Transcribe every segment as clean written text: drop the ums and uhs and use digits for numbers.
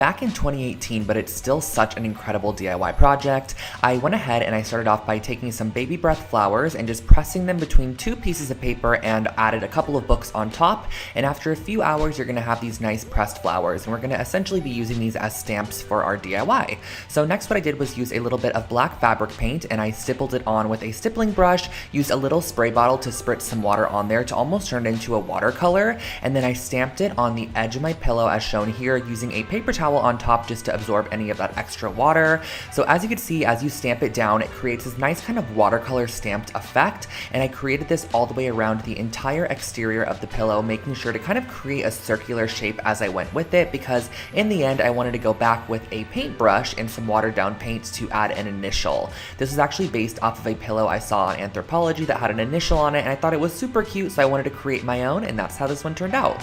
Back in 2018, but it's still such an incredible DIY project, I went ahead and I started off by taking some baby breath flowers and just pressing them between two pieces of paper and added a couple of books on top. And after a few hours, you're gonna have these nice pressed flowers, and we're gonna essentially be using these as stamps for our DIY. So next what I did was use a little bit of black fabric paint, and I stippled it on with a stippling brush, used a little spray bottle to spritz some water on there to almost turn it into a watercolor, and then I stamped it on the edge of my pillow as shown here using a paper towel on top just to absorb any of that extra water. So as you can see, as you stamp it down, it creates this nice kind of watercolor stamped effect, and I created this all the way around the entire exterior of the pillow, making sure to kind of create a circular shape as I went with it, because in the end I wanted to go back with a paintbrush and some watered down paint to add an initial. This is actually based off of a pillow I saw on Anthropology that had an initial on it, and I thought it was super cute, so I wanted to create my own, and that's how this one turned out.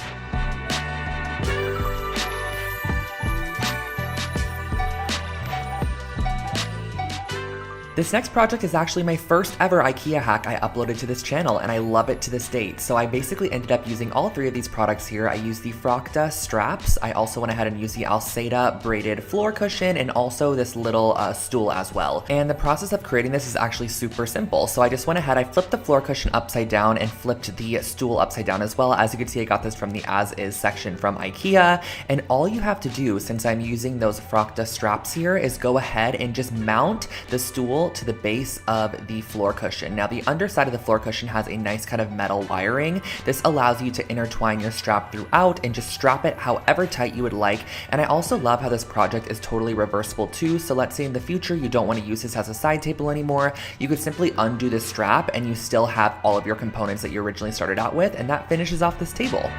This next project is actually my first ever IKEA hack I uploaded to this channel, and I love it to this date. So I basically ended up using all three of these products here. I used the Frocta straps, I also went ahead and used the Alceda braided floor cushion, and also this little stool as well. And the process of creating this is actually super simple. So I just went ahead, I flipped the floor cushion upside down and flipped the stool upside down as well. As you can see, I got this from the As Is section from IKEA, and all you have to do, since I'm using those Frocta straps here, is go ahead and just mount the stool to the base of the floor cushion. Now the underside of the floor cushion has a nice kind of metal wiring. This allows you to intertwine your strap throughout and just strap it however tight you would like. And I also love how this project is totally reversible too. So let's say in the future you don't want to use this as a side table anymore, you could simply undo the strap and you still have all of your components that you originally started out with, and that finishes off this table.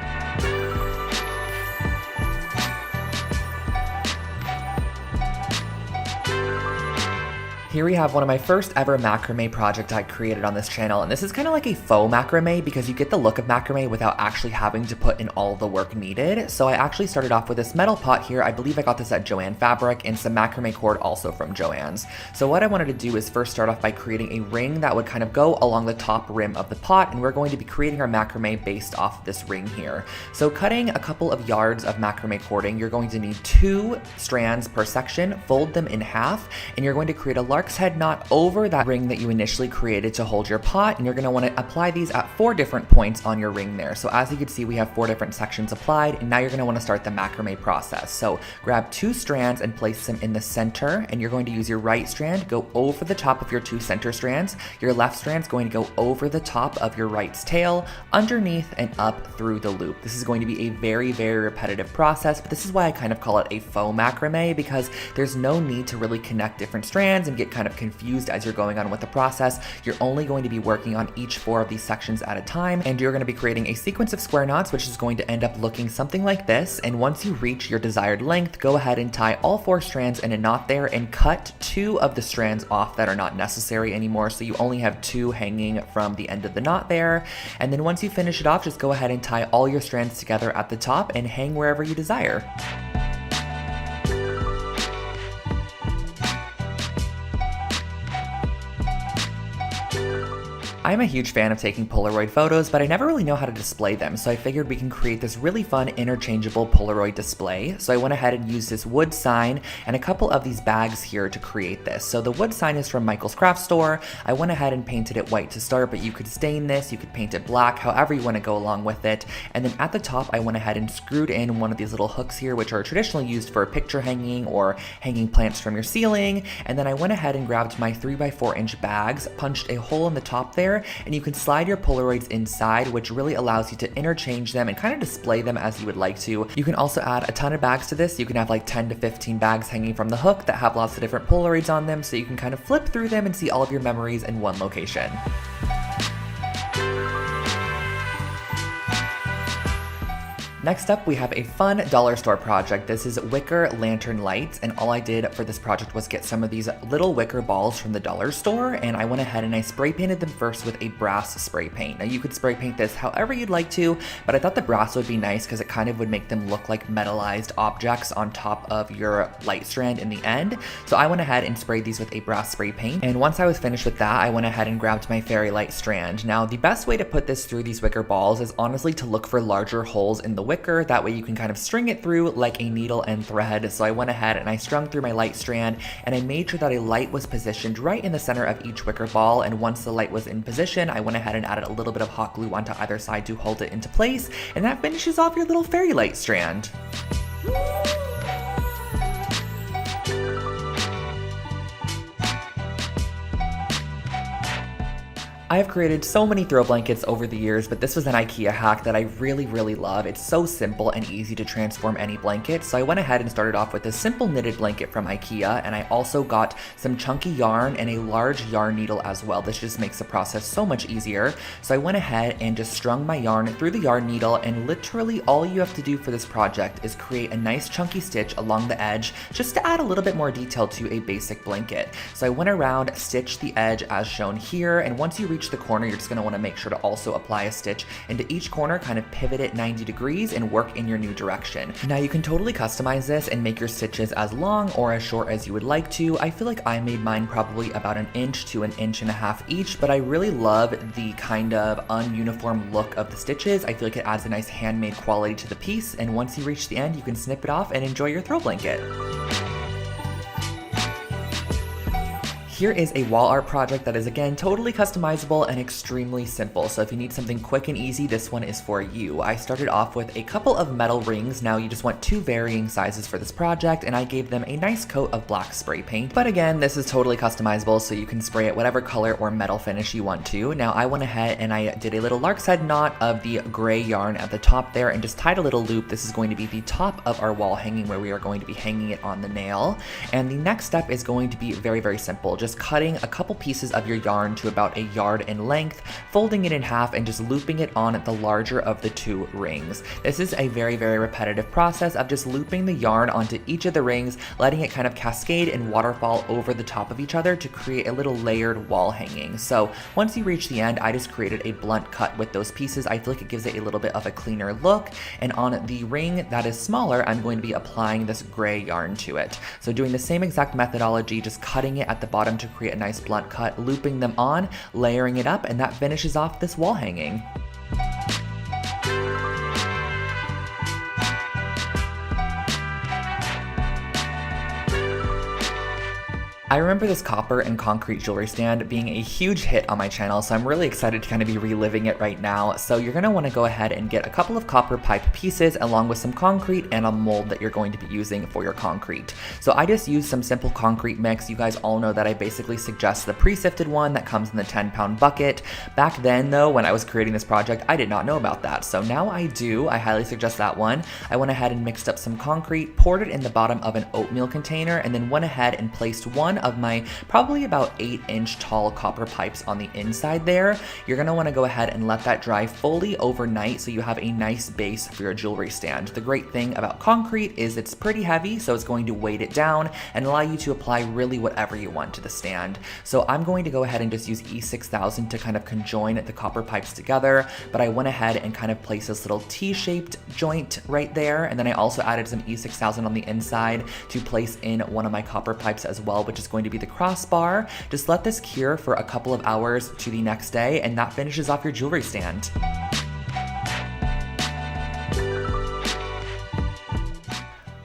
Here we have one of my first ever macrame project I created on this channel, and this is kind of like a faux macrame because you get the look of macrame without actually having to put in all the work needed. So I actually started off with this metal pot here. I believe I got this at Joann Fabric, and some macrame cord also from Joann's. So what I wanted to do is first start off by creating a ring that would kind of go along the top rim of the pot, and we're going to be creating our macrame based off this ring here. So cutting a couple of yards of macrame cording, you're going to need 2 strands per section, fold them in half, and you're going to create a lark's head knot over that ring that you initially created to hold your pot, and you're going to want to apply these at 4 different points on your ring there. So as you can see, we have 4 different sections applied, and now you're going to want to start the macrame process. So grab 2 strands and place them in the center, and you're going to use your right strand, go over the top of your 2 center strands. Your left strand's going to go over the top of your right's tail, underneath and up through the loop. This is going to be a very, very repetitive process, but this is why I kind of call it a faux macrame, because there's no need to really connect different strands and get kind of confused as you're going on with the process. You're only going to be working on each 4 of these sections at a time, and you're going to be creating a sequence of square knots, which is going to end up looking something like this. And once you reach your desired length, go ahead and tie all 4 strands in a knot there and cut 2 of the strands off that are not necessary anymore, so you only have 2 hanging from the end of the knot there. And then once you finish it off, just go ahead and tie all your strands together at the top and hang wherever you desire. I'm a huge fan of taking Polaroid photos, but I never really know how to display them, so I figured we can create this really fun interchangeable Polaroid display. So I went ahead and used this wood sign and a couple of these bags here to create this. So the wood sign is from Michael's Craft Store. I went ahead and painted it white to start, but you could stain this, you could paint it black, however you want to go along with it. And then at the top, I went ahead and screwed in one of these little hooks here, which are traditionally used for picture hanging or hanging plants from your ceiling. And then I went ahead and grabbed my 3x4 inch bags, punched a hole in the top there, and you can slide your Polaroids inside, which really allows you to interchange them and kind of display them as you would like to. You can also add a ton of bags to this. You can have like 10 to 15 bags hanging from the hook that have lots of different Polaroids on them, so you can kind of flip through them and see all of your memories in one location. Next up, we have a fun dollar store project. This is wicker lantern lights, and all I did for this project was get some of these little wicker balls from the dollar store, and I went ahead and I spray painted them first with a brass spray paint. Now you could spray paint this however you'd like to, but I thought the brass would be nice because it kind of would make them look like metallized objects on top of your light strand in the end. So I went ahead and sprayed these with a brass spray paint, and once I was finished with that, I went ahead and grabbed my fairy light strand. Now the best way to put this through these wicker balls is honestly to look for larger holes in the wicker wicker, that way you can kind of string it through like a needle and thread. So I went ahead and I strung through my light strand, and I made sure that a light was positioned right in the center of each wicker ball, and once the light was in position, I went ahead and added a little bit of hot glue onto either side to hold it into place, and that finishes off your little fairy light strand. I have created so many throw blankets over the years, but this was an IKEA hack that I really love. It's so simple and easy to transform any blanket. So I went ahead and started off with a simple knitted blanket from IKEA, and I also got some chunky yarn and a large yarn needle as well. This just makes the process so much easier. So I went ahead and just strung my yarn through the yarn needle, and literally all you have to do for this project is create a nice chunky stitch along the edge just to add a little bit more detail to a basic blanket. So I went around, stitched the edge as shown here, and once you reach the corner, you're just going to want to make sure to also apply a stitch into each corner, kind of pivot it 90 degrees and work in your new direction. Now you can totally customize this and make your stitches as long or as short as you would like to. I feel like I made mine probably about 1 inch to 1.5 inches each, but I really love the kind of ununiform look of the stitches. I feel like it adds a nice handmade quality to the piece, and once you reach the end, you can snip it off and enjoy your throw blanket. Here is a wall art project that is, again, totally customizable and extremely simple. So if you need something quick and easy, this one is for you. I started off with a couple of metal rings. Now you just want 2 varying sizes for this project, and I gave them a nice coat of black spray paint. But again, this is totally customizable, so you can spray it whatever color or metal finish you want to. Now I went ahead and I did a little lark's head knot of the gray yarn at the top there and just tied a little loop. This is going to be the top of our wall hanging, where we are going to be hanging it on the nail. And the next step is going to be very simple. Just cutting a couple pieces of your yarn to about 1 yard in length, folding it in half, and just looping it on the larger of the 2 rings. This is a very repetitive process of just looping the yarn onto each of the rings, letting it kind of cascade and waterfall over the top of each other to create a little layered wall hanging. So once you reach the end, I just created a blunt cut with those pieces. I feel like it gives it a little bit of a cleaner look, and on the ring that is smaller, I'm going to be applying this gray yarn to it. So doing the same exact methodology, just cutting it at the bottom to create a nice blunt cut, looping them on, layering it up, and that finishes off this wall hanging. I remember this copper and concrete jewelry stand being a huge hit on my channel, so I'm really excited to kind of be reliving it right now. So you're going to want to go ahead and get a couple of copper pipe pieces along with some concrete and a mold that you're going to be using for your concrete. So I just used some simple concrete mix. You guys all know that I basically suggest the pre-sifted one that comes in the 10-pound bucket. Back then though, when I was creating this project, I did not know about that. So now I do. I highly suggest that one. I went ahead and mixed up some concrete, poured it in the bottom of an oatmeal container, and then went ahead and placed one of my probably about 8-inch tall copper pipes on the inside there. You're going to want to go ahead and let that dry fully overnight so you have a nice base for your jewelry stand. The great thing about concrete is it's pretty heavy, so it's going to weight it down and allow you to apply really whatever you want to the stand. So I'm going to go ahead and just use E6000 to kind of conjoin the copper pipes together, but I went ahead and kind of placed this little T-shaped joint right there, and then I also added some E6000 on the inside to place in one of my copper pipes as well, which is going to be the crossbar. Just let this cure for a couple of hours to the next day, and that finishes off your jewelry stand.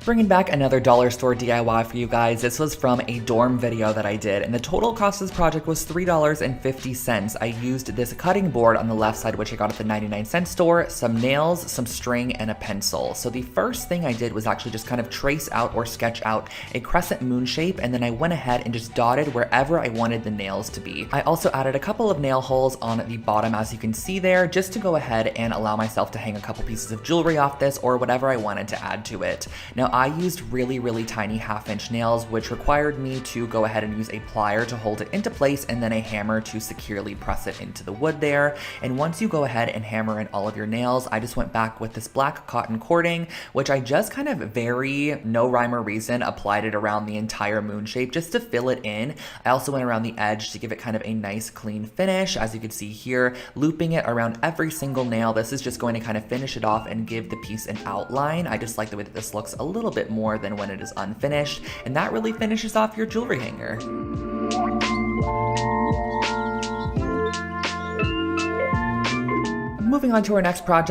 Bringing back another dollar store DIY for you guys. This was from a dorm video that I did, and the total cost of this project was $3.50. I used this cutting board on the left side, which I got at the 99-cent store, some nails, some string, and a pencil. So the first thing I did was actually just kind of trace out or sketch out a crescent moon shape, and then I went ahead and just dotted wherever I wanted the nails to be. I also added a couple of nail holes on the bottom, as you can see there, just to go ahead and allow myself to hang a couple pieces of jewelry off this or whatever I wanted to add to it. Now, I used really tiny 1/2-inch nails, which required me to go ahead and use a plier to hold it into place and then a hammer to securely press it into the wood there. And once you go ahead and hammer in all of your nails, I just went back with this black cotton cording, which I just kind of very no rhyme or reason applied it around the entire moon shape just to fill it in. I also went around the edge to give it kind of a nice clean finish, as you can see here, looping it around every single nail. This is just going to kind of finish it off and give the piece an outline. I just like the way that this looks a little bit more than when it is unfinished, and that really finishes off your jewelry hanger. Moving on to our next project,